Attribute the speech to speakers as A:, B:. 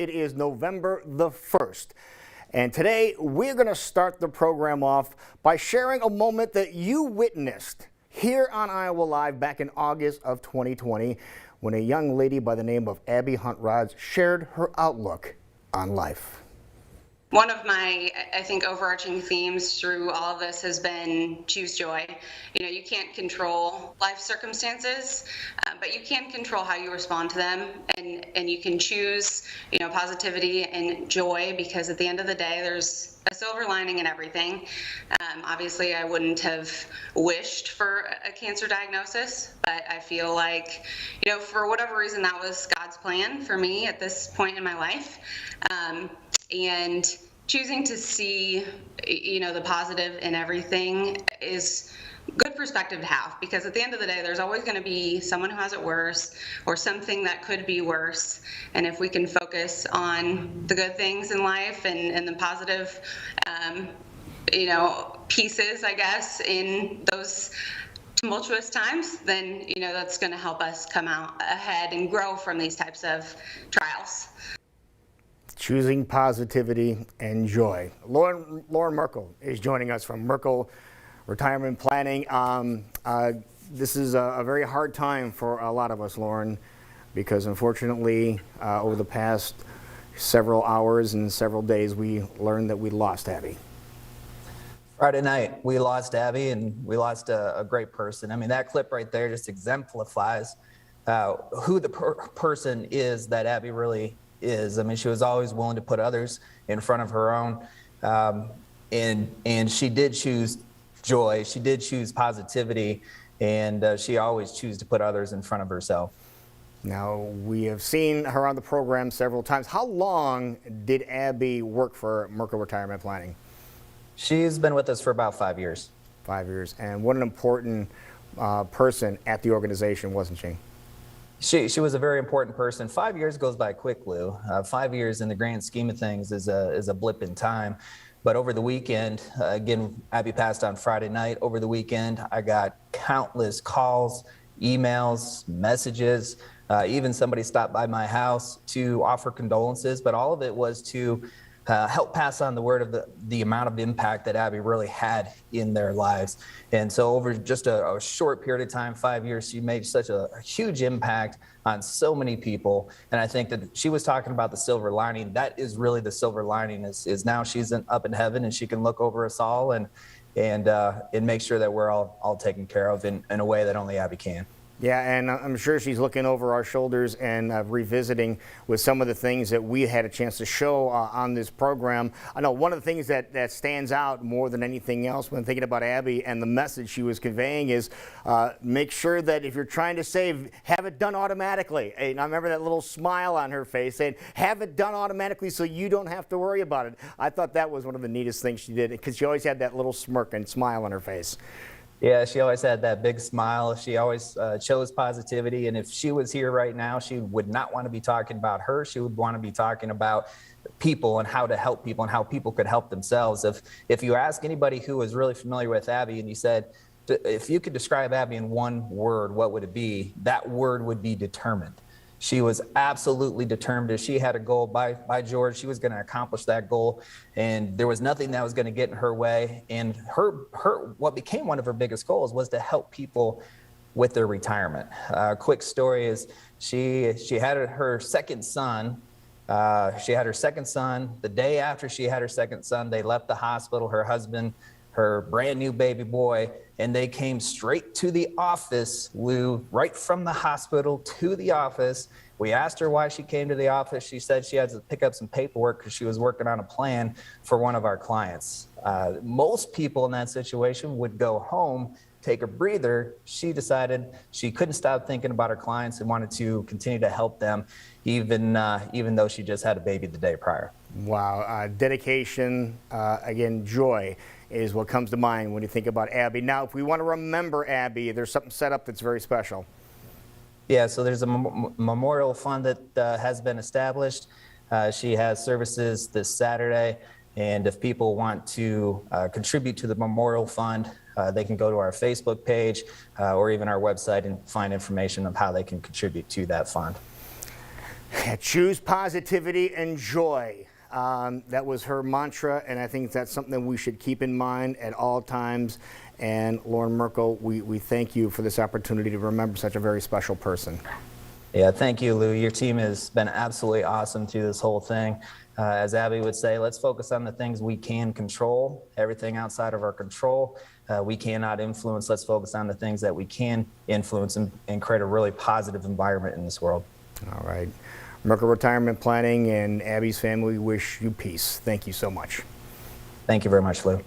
A: It is November the 1st. And today we're going to start the program off by sharing a moment that you witnessed here on Iowa Live back in August of 2020 when a young lady by the name of Abby Huntrods shared her outlook on life.
B: One of my, I think, overarching themes through all of this has been choose joy. You know, you can't control life circumstances, but you can control how you respond to them, and you can choose, you know, positivity and joy, because at the end of the day, there's a silver lining in everything. Obviously, I wouldn't have wished for a cancer diagnosis, but I feel like, you know, for whatever reason, that was God's plan for me at this point in my life. And choosing to see, you know, the positive in everything is good perspective to have, because at the end of the day, there's always going to be someone who has it worse or something that could be worse. And if we can focus on the good things in life and the positive, you know, pieces, I guess, in those tumultuous times, then, you know, that's going to help us come out ahead and grow from these types of trials.
A: Choosing positivity and joy. Lauren Merkle is joining us from Merkle Retirement Planning. This is a very hard time for a lot of us, Lauren, because unfortunately, over the past several hours and several days, we learned that we lost Abby.
C: Friday night, we lost Abby, and we lost a great person. I mean, that clip right there just exemplifies who the person is that Abby really is. I mean, she was always willing to put others in front of her own, and she did choose joy. She did choose positivity, and she always chose to put others in front of herself.
A: Now, we have seen her on the program several times. How long did Abby work for Merkle Retirement Planning?
C: She's been with us for about 5 years.
A: 5 years. And what an important person at the organization, wasn't she?
C: She was a very important person. 5 years goes by quick, Lou. 5 years in the grand scheme of things is a blip in time. But over the weekend, again, Abby passed on Friday night. Over the weekend, I got countless calls, emails, messages. Even somebody stopped by my house to offer condolences. But all of it was to help pass on the word of the amount of impact that Abby really had in their lives. And so over just a short period of time, 5 years, she made such a huge impact on so many people. And I think that she was talking about the silver lining. That is really the silver lining, is now she's up in heaven, and she can look over us all and make sure that we're all taken care of in a way that only Abby can.
A: Yeah, and I'm sure she's looking over our shoulders and revisiting with some of the things that we had a chance to show on this program. I know one of the things that stands out more than anything else when thinking about Abby and the message she was conveying is make sure that if you're trying to save, have it done automatically. And I remember that little smile on her face saying, have it done automatically so you don't have to worry about it. I thought that was one of the neatest things she did, because she always had that little smirk and smile on her face.
C: Yeah, she always had that big smile. She always chose positivity. And if she was here right now, she would not want to be talking about her. She would want to be talking about people and how to help people and how people could help themselves. If you ask anybody who is really familiar with Abby and you said, if you could describe Abby in one word, what would it be? That word would be determined. She was absolutely determined. If she had a goal, by George, she was going to accomplish that goal, and there was nothing that was going to get in her way. And what became one of her biggest goals was to help people with their retirement. Quick story is she had her second son. She had her second son. The day after she had her second son, they left the hospital, her husband, her brand new baby boy, and they came straight to the office, Lou, right from the hospital to the office. We asked her why she came to the office. She said she had to pick up some paperwork because she was working on a plan for one of our clients. Most people in that situation would go home, take a breather. She decided she couldn't stop thinking about her clients and wanted to continue to help them, even though she just had a baby the day prior.
A: Wow, dedication, again, joy is what comes to mind when you think about Abby. Now, if we want to remember Abby, there's something set up that's very special.
C: Yeah, so there's a memorial fund that has been established. She has services this Saturday, and if people want to contribute to the memorial fund, they can go to our Facebook page or even our website and find information of how they can contribute to that fund.
A: Choose positivity and joy. That was her mantra, and I think that's something that we should keep in mind at all times. And Lauren Merkle, we thank you for this opportunity to remember such a very special person.
C: Yeah, thank you, Lou. Your team has been absolutely awesome through this whole thing. As Abby would say, let's focus on the things we can control. Everything outside of our control, we cannot influence. Let's focus on the things that we can influence and create a really positive environment in this world.
A: All right. Merkle Retirement Planning and Abby's family wish you peace. Thank you so much.
C: Thank you very much, Lou.